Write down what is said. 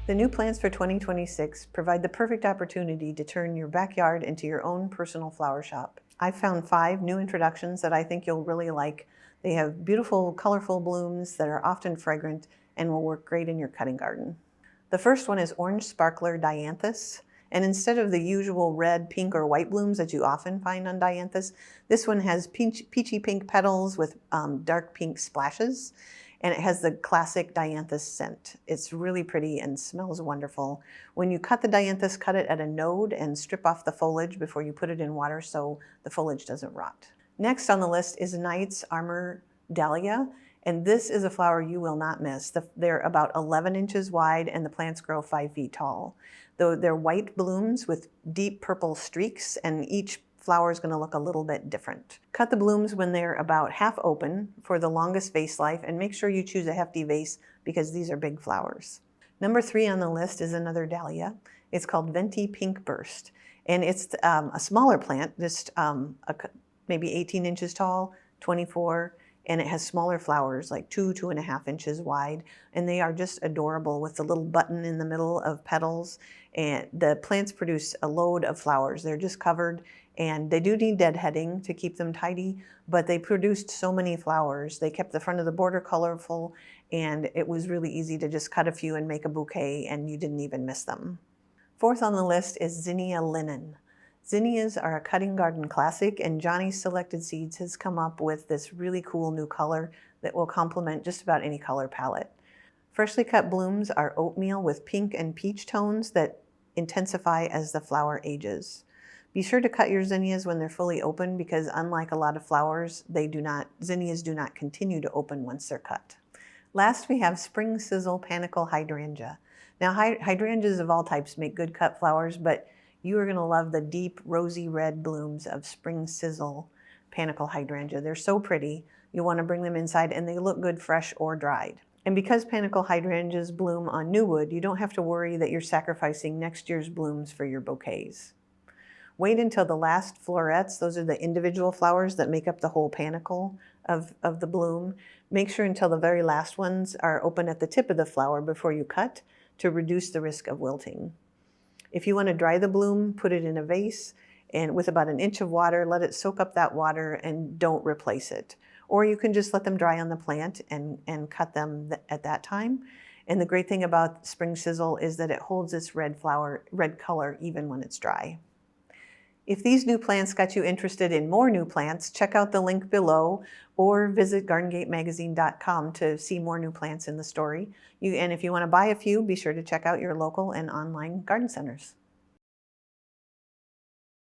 The new plants for 2026 provide the perfect opportunity to turn your backyard into your own personal flower shop. I've found 5 new introductions that I think you'll really like. They have beautiful, colorful blooms that are often fragrant and will work great in your cutting garden. The first one is Orange Sparkler Dianthus. And instead of the usual red, pink, or white blooms that you often find on dianthus, this one has peachy pink petals with dark pink splashes. And it has the classic dianthus scent. It's really pretty and smells wonderful. When you cut the dianthus, cut it at a node and strip off the foliage before you put it in water so the foliage doesn't rot. Next on the list is Knight's Armor Dahlia. And this is a flower you will not miss. They're about 11 inches wide and the plants grow 5 feet tall. Though they're white blooms with deep purple streaks, and each flower is going to look a little bit different. Cut the blooms when they're about half open for the longest vase life, and make sure you choose a hefty vase because these are big flowers. Number 3 on the list is another dahlia. It's called Venti Pink Burst, and it's a smaller plant, just maybe 18 inches tall, 24, and it has smaller flowers, like 2.5 inches wide, and they are just adorable with the little button in the middle of petals. And the plants produce a load of flowers. They're just covered, and they do need deadheading to keep them tidy, but they produced so many flowers. They kept the front of the border colorful, and it was really easy to just cut a few and make a bouquet, and you didn't even miss them. 4th on the list is Zinnia Linen. Zinnias are a cutting garden classic, and Johnny's Selected Seeds has come up with this really cool new color that will complement just about any color palette. Freshly cut blooms are oatmeal with pink and peach tones that intensify as the flower ages. Be sure to cut your zinnias when they're fully open because unlike a lot of flowers, zinnias do not continue to open once they're cut. Last, we have Spring Sizzle Panicle Hydrangea. Now, hydrangeas of all types make good cut flowers, but you are going to love the deep rosy red blooms of Spring Sizzle Panicle Hydrangea. They're so pretty. You'll want to bring them inside, and they look good fresh or dried. And because panicle hydrangeas bloom on new wood, you don't have to worry that you're sacrificing next year's blooms for your bouquets. Wait until the last florets. Those are the individual flowers that make up the whole panicle of the bloom. Make sure until the very last ones are open at the tip of the flower before you cut to reduce the risk of wilting. If you want to dry the bloom, put it in a vase and with about 1 inch of water, let it soak up that water and don't replace it. Or you can just let them dry on the plant and cut them at that time. And the great thing about Spring Sizzle is that it holds its red color even when it's dry. If these new plants got you interested in more new plants, check out the link below or visit gardengatemagazine.com to see more new plants in the story. And if you want to buy a few, be sure to check out your local and online garden centers.